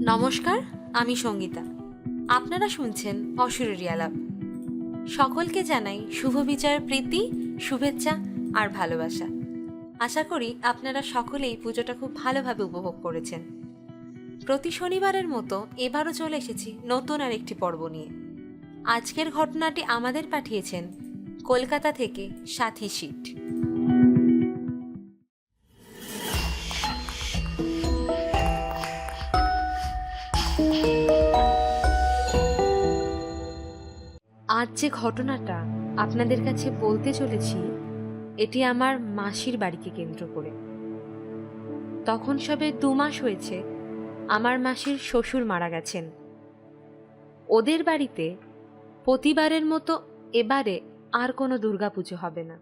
নমস্কার, আমি সঙ্গীতা। আপনারা শুনছেন অশরীরী আলাপ। সকলকে জানাই শুভ বিজয়ের প্রীতি, শুভেচ্ছা আর ভালোবাসা। আশা করি আপনারা সকলেই পুজোটা খুব ভালোভাবে উপভোগ করেছেন। প্রতি শনিবারের মতো এবারও চলে এসেছি নতুন আর একটি পর্ব নিয়ে। আজকের ঘটনাটি আমাদের পাঠিয়েছেন কলকাতা থেকে সাথী শীট। আজ যে ঘটনাটা আপনাদের কাছে বলতে চলেছি, এটি আমার মাসির বাড়িকে কেন্দ্র করে। তখন সবে 2 মাস হয়েছে আমার মাসির শ্বশুর মারা গেছেন। ওদের বাড়িতে প্রতিবারের মতো এবারে আর কোনো দুর্গাপুজো হবে না।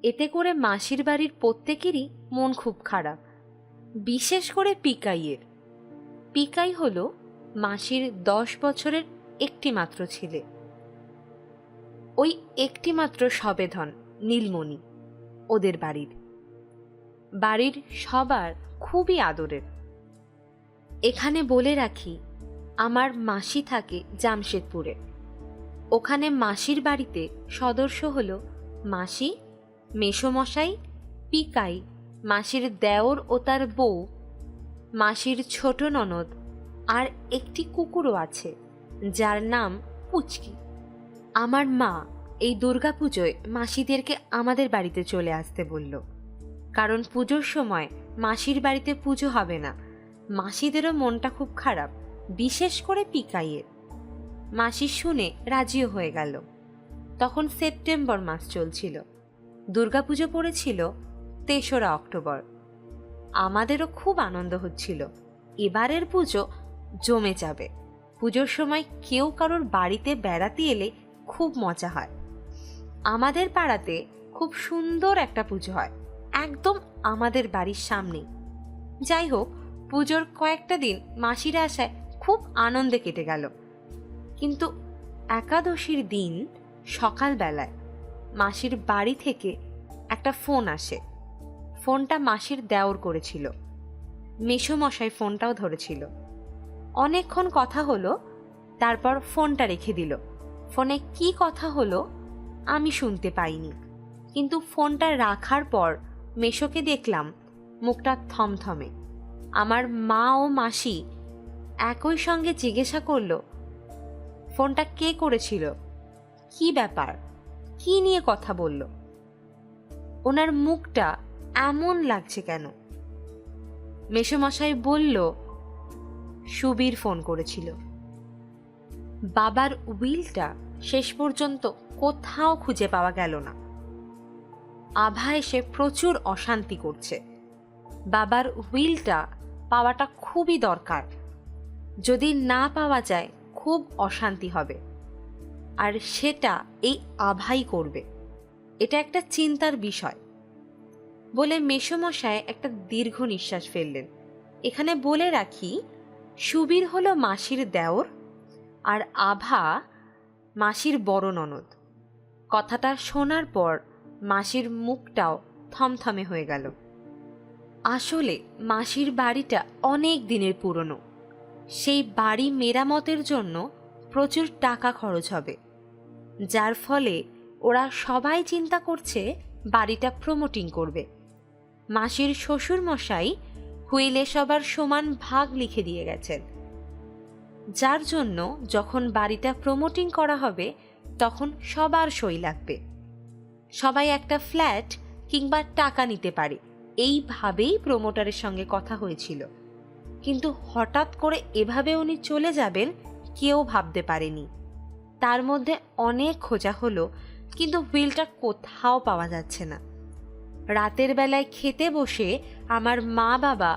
এতে করে মাসির বাড়ির প্রত্যেকেরই মন খুব খারাপ, বিশেষ করে পিকাইয়ের। পিকাই হলো মাসির 10 বছরের একটি মাত্র ছেলে। ওই একটি মাত্র সবেধন নীলমণি ওদের বাড়ির সবার খুবই আদরের। এখানে বলে রাখি, আমার মাসি থাকে জামশেদপুরে। ওখানে মাসির বাড়িতে সদস্য হলো মাসি, মেসোমশাই, পিকাই, মাসির দেওর ও তার বউ, মাসির ছোট ননদ, আর একটি কুকুরও আছে যার নাম পুচকি। আমার মা এই দুর্গাপুজোয় মাসিদেরকে আমাদের বাড়িতে চলে আসতে বলল, কারণ পুজোর সময় মাসির বাড়িতে পুজো হবে না। মাসিদেরও মনটা খুব খারাপ, বিশেষ করে পিকাইয়ের। মাসি শুনে রাজিও হয়ে গেল। তখন সেপ্টেম্বর মাস চলছিল, দুর্গাপুজো পড়েছিল 3রা অক্টোবর। আমাদেরও খুব আনন্দ হচ্ছিল, এবারের পুজো জমে যাবে। পুজোর সময় কেউ কারোর বাড়িতে বেড়াতে এলে খুব মজা হয়। আমাদের পাড়াতে খুব সুন্দর একটা পুজো হয়, একদম আমাদের বাড়ির সামনেই। যাই হোক, পুজোর কয়েকটা দিন মাসিরা আসায় খুব আনন্দে কেটে গেল। কিন্তু একাদশীর দিন সকালবেলায় মাসির বাড়ি থেকে একটা ফোন আসে। ফোনটা মাসির দেওর করেছিল। মেসোমশাই ফোনটাও ধরেছিল। অনেকক্ষণ কথা হলো, তারপর ফোনটা রেখে দিল। ফোনে কি কথা হলো আমি শুনতে পাইনি, কিন্তু ফোনটা রাখার পর মেশোকে দেখলাম মুখটা থমথমে। আমার মা ও মাসি একই সঙ্গে জিজ্ঞাসা করলো, ফোনটা কে করেছিল, কি ব্যাপার, কি নিয়ে কথা বলল, ওনার মুখটা এমন লাগছে কেন? মেসোমশাই বলল, সুবীর ফোন করেছিল। বাবার উইলটা শেষ পর্যন্ত কোথাও খুঁজে পাওয়া গেল না। আভা এসে প্রচুর অশান্তি করছে। বাবার উইলটা পাওয়াটা খুবই দরকার, যদি না পাওয়া যায় খুব অশান্তি হবে, আর সেটা এই আভাই করবে। এটা একটা চিন্তার বিষয় বলে মেসোমশাই একটা দীর্ঘ নিঃশ্বাস ফেললেন। এখানে বলে রাখি, সুবীর হলো মাসির দেওর, আর আভা মাসির বড় ননদ। কথাটা শোনার পর মাসির মুখটাও থমথমে হয়ে গেল। আসলে মাসির বাড়িটা অনেক দিনের পুরনো। সেই বাড়ি মেরামতের জন্য প্রচুর টাকা খরচ হবে, যার ফলে ওরা সবাই চিন্তা করছে বাড়িটা প্রমোটিং করবে। মাসির শ্বশুর মশাই হুইলে সবার সমান ভাগ লিখে দিয়ে গেছেন, যার জন্য যখন বাড়িটা প্রমোটিং করা হবে তখন সবার সই লাগবে। সবাই একটা ফ্ল্যাট কিংবা টাকা নিতে পারে, এইভাবেই প্রমোটারের সঙ্গে কথা হয়েছিল। কিন্তু হঠাৎ করে এভাবে উনি চলে যাবেন কেউ ভাবতে পারেনি। তার মধ্যে অনেক খোঁজা হলো, কিন্তু হুইলটা কোথাও পাওয়া যাচ্ছে না। রাতের বেলায় খেতে বসে আমার মা বাবা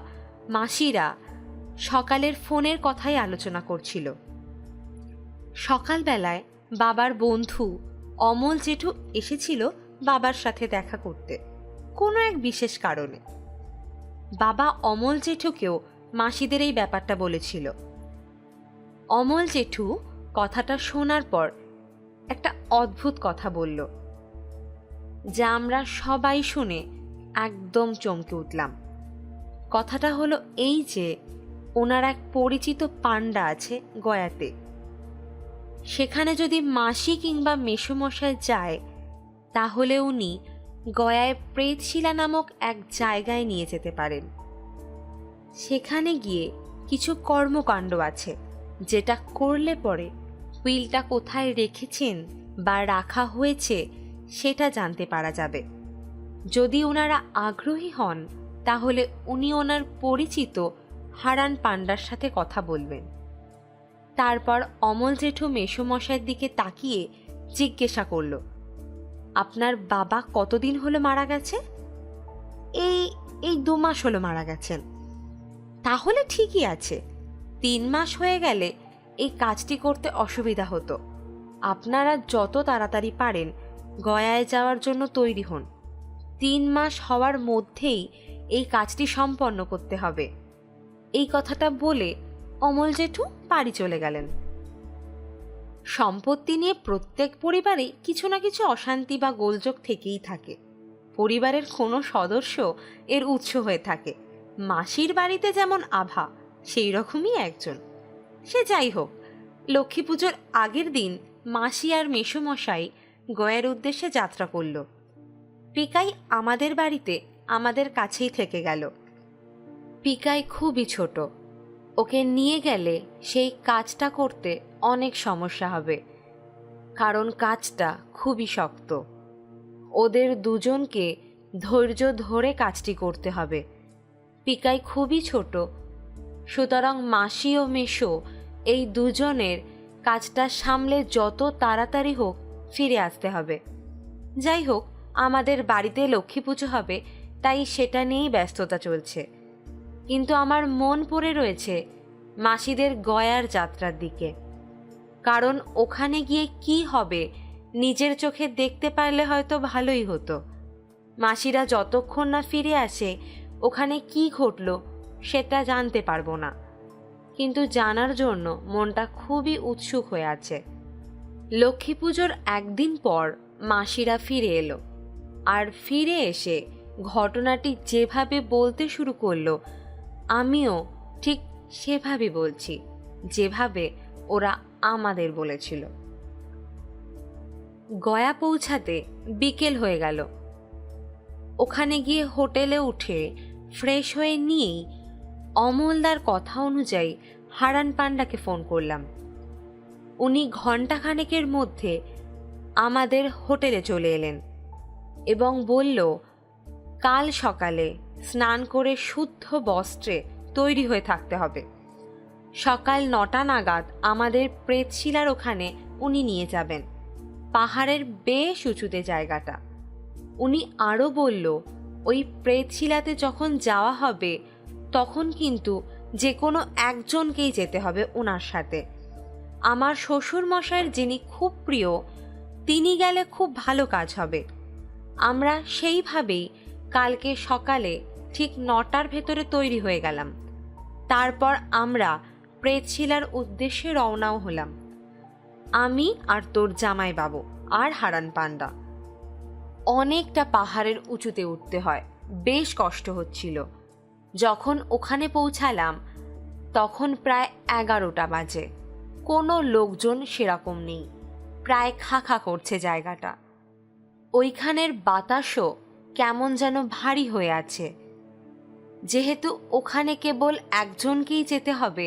মাসিরা সকালের ফোনের কথাই আলোচনা করছিল। সকালবেলায় বাবার বন্ধু অমল জেঠু এসেছিল বাবার সাথে দেখা করতে কোনো এক বিশেষ কারণে। বাবা অমল জেঠুকেও মাসিদের এই ব্যাপারটা বলেছিল। অমল জেঠু কথাটা শোনার পর একটা অদ্ভুত কথা বলল, যা আমরা সবাই শুনে একদম চমকে উঠলাম। কথাটা হলো এই যে, ওনার এক পরিচিত পান্ডা আছে গয়াতে। সেখানে যদি মাসি কিংবা মেসোমশাই যায় তাহলে উনি গয়ায় প্রেতশিলা নামক এক জায়গায় নিয়ে যেতে পারেন। সেখানে গিয়ে কিছু কর্মকাণ্ড আছে যেটা করলে পরে উইলটা কোথায় রেখেছেন বা রাখা হয়েছে সেটা জানতে পারা যাবে। যদি ওনারা আগ্রহী হন তাহলে উনি ওনার পরিচিত হারান পান্ডার সাথে কথা বলবেন। তারপর অমল জেঠু মেসোমশাইয়ের দিকে তাকিয়ে জিজ্ঞাসা করল, আপনার বাবা কতদিন হলো মারা গেছে? এই এই 2 মাস হলো মারা গেছেন। তাহলে ঠিকই আছে, 3 মাস হয়ে গেলে এই কাজটি করতে অসুবিধা হতো। আপনারা যত তাড়াতাড়ি পারেন গয়ায় যাওয়ার জন্য তৈরি হন। 3 মাস হওয়ার মধ্যেই এই কাজটি সম্পন্ন করতে হবে। এই কথাটা বলে অমল জেঠু বাড়ি চলে গেলেন। সম্পত্তি নিয়ে প্রত্যেক পরিবারে কিছু না কিছু অশান্তি বা গোলযোগ থেকেই থাকে। পরিবারের কোনো সদস্য এর উৎস হয়ে থাকে। মাসির বাড়িতে যেমন আভা, সেই রকমই একজন। সে যাই হোক, লক্ষ্মী পুজোর আগের দিন মাসি আর মেসোমশাই গয়ার উদ্দেশ্যে যাত্রা করল। পিকাই আমাদের বাড়িতে আমাদের কাছেই থেকে গেল। পিকাই খুবই ছোট, ওকে নিয়ে গেলে সেই কাজটা করতে অনেক সমস্যা হবে, কারণ কাজটা খুবই শক্ত। ওদের দুজনকে ধৈর্য ধরে কাজটি করতে হবে। পিকাই খুবই ছোট, সুতরাং মাসি ও মেসো এই দুজনের কাজটা সামলে যত তাড়াতাড়ি হোক ফিরে আসতে হবে। যাই হোক, আমাদের বাড়িতে লক্ষ্মী পুজো হবে, তাই সেটা নিয়েই ব্যস্ততা চলছে। কিন্তু আমার মন পড়ে রয়েছে মাসিদের গয়ার যাত্রার দিকে, কারণ ওখানে গিয়ে কি হবে নিজের চোখে দেখতে পারলে হয়তো ভালোই হতো। মাসিরা যতক্ষণ না ফিরে আসে ওখানে কি ঘটলো সেটা জানতে পারবো না, কিন্তু জানার জন্য মনটা খুবই উৎসুক হয়ে আছে। লক্ষ্মী পুজোর একদিন পর মাসিরা ফিরে এলো, আর ফিরে এসে ঘটনাটি যেভাবে বলতে শুরু করলো আমিও ঠিক সেভাবে বলছি যেভাবে ওরা আমাদের বলেছিল। গয়া পৌঁছাতে বিকেল হয়ে গেল। ওখানে গিয়ে হোটেলে উঠে ফ্রেশ হয়ে নিয়েই অমলদার কথা অনুযায়ী হারান পান্ডাকে ফোন করলাম। উনি ঘণ্টাখানেকের মধ্যে আমাদের হোটেলে চলে এলেন এবং বলল কাল সকালে স্নান করে শুদ্ধ বস্ত্রে তৈরি হয়ে থাকতে হবে। সকাল 9টা নাগাদ আমাদের প্রেতশিলার ওখানে উনি নিয়ে যাবেন। পাহাড়ের বেশ উঁচুতে জায়গাটা। উনি আরও বলল ওই প্রেতশিলাতে যখন যাওয়া হবে তখন কিন্তু যে কোনো একজনকেই যেতে হবে ওনার সাথে। আমার শ্বশুর মশাইয়ের যিনি খুব প্রিয় তিনি গেলে খুব ভালো কাজ হবে। আমরা সেইভাবেই কালকে সকালে ঠিক 9টার ভেতরে তৈরি হয়ে গেলাম। তারপর আমরা প্রেতশিলার উদ্দেশ্যে রওনাও হলাম। আমি আর তোর জামাইবাবু আর হারান পান্ডা। অনেকটা পাহাড়ের উঁচুতে উঠতে হয়, বেশ কষ্ট হচ্ছিল। যখন ওখানে পৌঁছালাম তখন প্রায় 11টা বাজে। কোনো লোকজন সেরকম নেই, প্রায় খাঁ করছে জায়গাটা। ওইখানের বাতাসও কেমন যেন ভারী হয়ে আছে। যেহেতু ওখানে কেবল একজনকেই যেতে হবে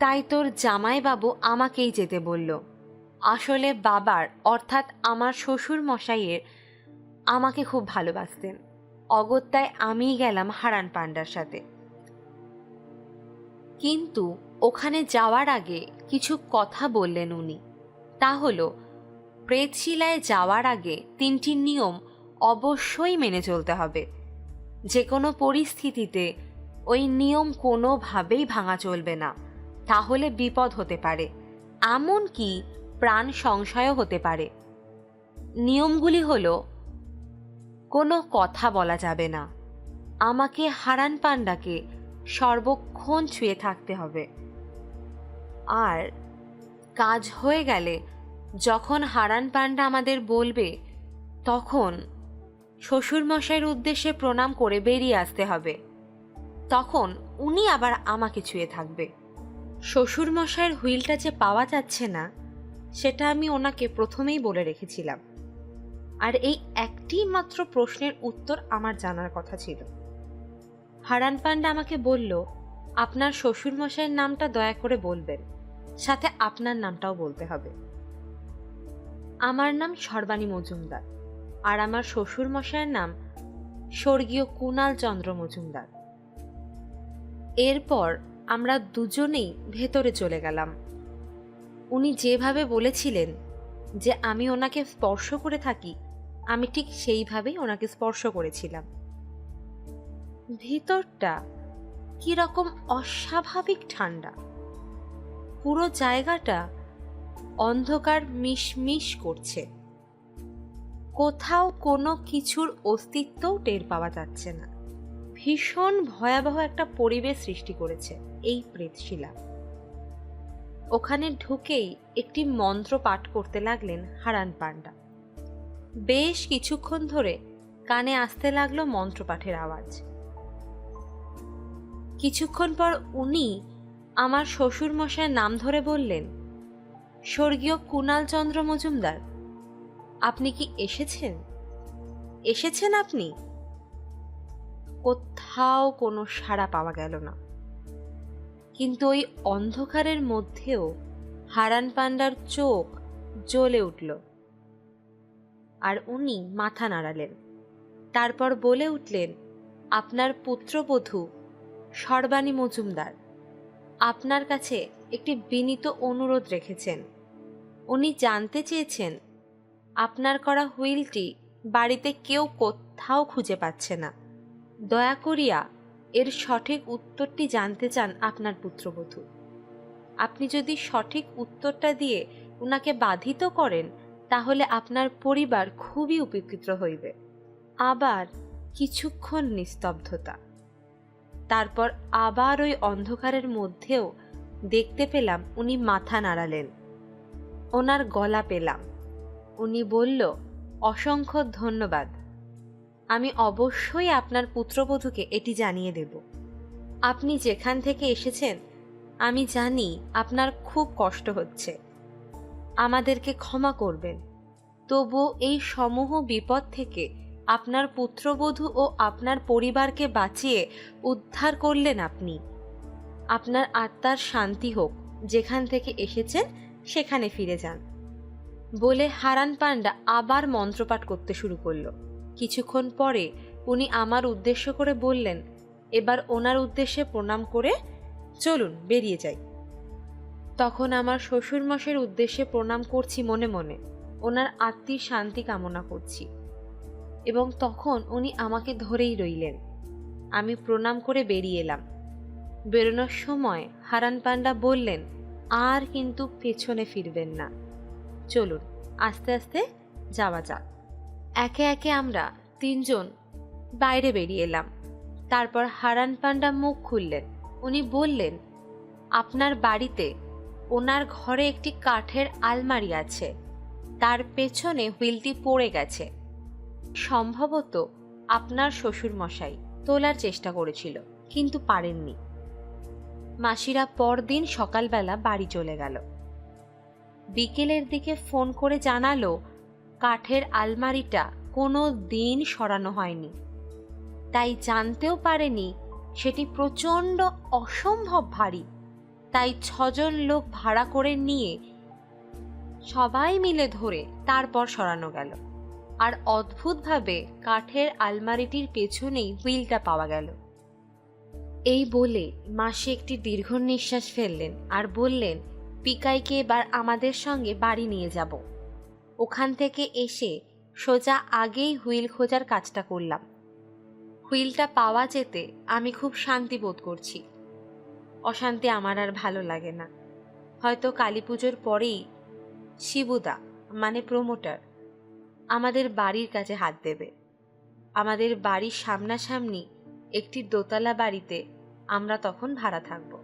তাই তোর জামাইবাবু আমাকেই যেতে বলল। আসলে বাবার অর্থাৎ আমার শ্বশুর মশাইয়ের আমাকে খুব ভালোবাসতেন, অগত্যায় আমিই গেলাম হারান পান্ডার সাথে। কিন্তু ওখানে যাওয়ার আগে কিছু কথা বললেন উনি। তা হলো প্রেতশিলায় যাওয়ার আগে 3টি নিয়ম অবশ্যই মেনে চলতে হবে। যে কোনো পরিস্থিতিতে ওই নিয়ম কোনোভাবেই ভাঙা চলবে না, তাহলে বিপদ হতে পারে, এমনকি প্রাণ সংশয়ও হতে পারে। নিয়মগুলি হলো কোনো কথা বলা যাবে না, আমাকে হারান পান্ডাকে সর্বক্ষণ ছুঁয়ে থাকতে হবে, আর কাজ হয়ে গেলে যখন হারান পান্ডা আমাদের বলবে তখন শ্বশুরমশাইয়ের উদ্দেশ্যে প্রণাম করে বেরিয়ে আসতে হবে। তখন উনি আবার আমাকে ছুঁয়ে থাকবে। শ্বশুরমশাইয়ের হুইলটা যে পাওয়া যাচ্ছে না, সেটা আমি ওনাকে প্রথমেই বলে রেখেছিলাম। আর এই একটি মাত্র প্রশ্নের উত্তর আমার জানার কথা ছিল। হারান পান্ডা আমাকে বলল, আপনার শ্বশুরমশাইয়ের নামটা দয়া করে বলবেন, সাথে আপনার নামটাও বলতে হবে। আমার নাম সর্বাণী মজুমদার, আর আমার শ্বশুরমশাইয়ের নাম স্বর্গীয় কুণাল চন্দ্র মজুমদার। এরপর আমরা দুজনেই ভেতরে চলে গেলাম। উনি যেভাবে বলেছিলেন যে আমি ওনাকে স্পর্শ করে থাকি, আমি ঠিক সেইভাবেই ওনাকে স্পর্শ করেছিলাম। ভিতরটা কিরকম অস্বাভাবিক ঠান্ডা, পুরো জায়গাটা অন্ধকার মিশমিশ করছে, কোথাও কোনো কিছুর অস্তিত্বও টের পাওয়া যাচ্ছে না। ভীষণ ভয়াবহ একটা পরিবেশ সৃষ্টি করেছে এই প্রেতশিলা। ওখানে ঢুকেই একটি মন্ত্র পাঠ করতে লাগলেন হারান পান্ডা। বেশ কিছুক্ষণ ধরে কানে আসতে লাগলো মন্ত্রপাঠের আওয়াজ। কিছুক্ষণ পর উনি আমার শ্বশুরমশাইয়ের নাম ধরে বললেন, স্বর্গীয় কুণাল চন্দ্র মজুমদার, আপনি কি এসেছেন? এসেছেন আপনি? কোথাও কোনো সাড়া পাওয়া গেল না। কিন্তু ওই অন্ধকারের মধ্যেও হারান পান্ডার চোখ জ্বলে উঠল, আর উনি মাথা নাড়ালেন। তারপর বলে উঠলেন, আপনার পুত্রবধূ সর্বাণী মজুমদার আপনার কাছে একটি বিনীত অনুরোধ রেখেছেন। উনি জানতে চেয়েছেন, আপনার করা হুইলটি বাড়িতে কেউ কোথাও খুঁজে পাচ্ছে না। দয়া করিয়া এর সঠিক উত্তরটি জানতে চান আপনার পুত্রবধূ। আপনি যদি সঠিক উত্তরটা দিয়ে উনাকে বাধিত করেন, তাহলে আপনার পরিবার খুবই উপকৃত হইবে। আবার কিছুক্ষণ নিস্তব্ধতা। তারপর আবার ওই অন্ধকারের মধ্যেও দেখতে পেলাম উনি মাথা নাড়ালেন। ওনার গলা পেলাম। উনি বলল, অসংখ্য ধন্যবাদ, আমি অবশ্যই আপনার পুত্রবধূকে এটি জানিয়ে দেব। আপনি যেখান থেকে এসেছেন আমি জানি আপনার খুব কষ্ট হচ্ছে, আমাদেরকে ক্ষমা করবেন। তবুও এই সমূহ বিপদ থেকে আপনার পুত্রবধূ ও আপনার পরিবারকে বাঁচিয়ে উদ্ধার করলেন আপনি। আপনার আত্মার শান্তি হোক, যেখান থেকে এসেছেন সেখানে ফিরে যান। বলে হারান পান্ডা আবার মন্ত্রপাঠ করতে শুরু করলো। কিছুক্ষণ পরে উনি আমার উদ্দেশ্য করে বললেন, এবার ওনার উদ্দেশ্যে প্রণাম করে চলুন বেরিয়ে যাই। তখন আমার শ্বশুরমশাইয়ের উদ্দেশ্যে প্রণাম করছি মনে মনে, ওনার আত্মির শান্তি কামনা করছি। এবং তখন উনি আমাকে ধরেই রইলেন। আমি প্রণাম করে বেরিয়ে এলাম। বেরোনোর সময় হারান পান্ডা বললেন, আর কিন্তু পেছনে ফিরবেন না, চলুন আস্তে আস্তে যাওয়া যাক। একে একে আমরা তিনজন বাইরে বেরিয়ে এলাম। তারপর হারান পান্ডা মুখ খুললেন। উনি বললেন, আপনার বাড়িতে ওনার ঘরে একটি কাঠের আলমারি আছে, তার পেছনে হুইলটি পড়ে গেছে। সম্ভবত আপনার শ্বশুরমশাই তোলার চেষ্টা করেছিল, কিন্তু পারেননি। মাসিরা পরদিন সকালবেলা বাড়ি চলে গেল। বিকেলের দিকে ফোন করে জানালো, কাঠের আলমারিটা কোনো দিন সরানো হয়নি, তাই জানতেও পারেনি সেটি প্রচণ্ড অসম্ভব ভারী। তাই 6 জন লোক ভাড়া করে নিয়ে সবাই মিলে ধরে তারপর সরানো গেল। আর অদ্ভুতভাবে কাঠের আলমারিটির পেছনেই হুইলটা পাওয়া গেল। এই বলে মাসি একটি দীর্ঘ নিঃশ্বাস ফেললেন আর বললেন, পিকাইকে এবার আমাদের সঙ্গে বাড়ি নিয়ে যাব। ওখান থেকে এসে সোজা আগেই হুইল খোঁজার কাজটা করলাম। হুইলটা পাওয়া যেতে আমি খুব শান্তি বোধ করছি। অশান্তি আমার আর ভালো লাগে না। হয়তো কালী পুজোর পরেই শিবুদা মানে প্রমোটার আমাদের বাড়ির কাছে হাত দেবে। আমাদের বাড়ির সামনাসামনি একটি দোতলা বাড়িতে আমরা তখন ভাড়া থাকবো।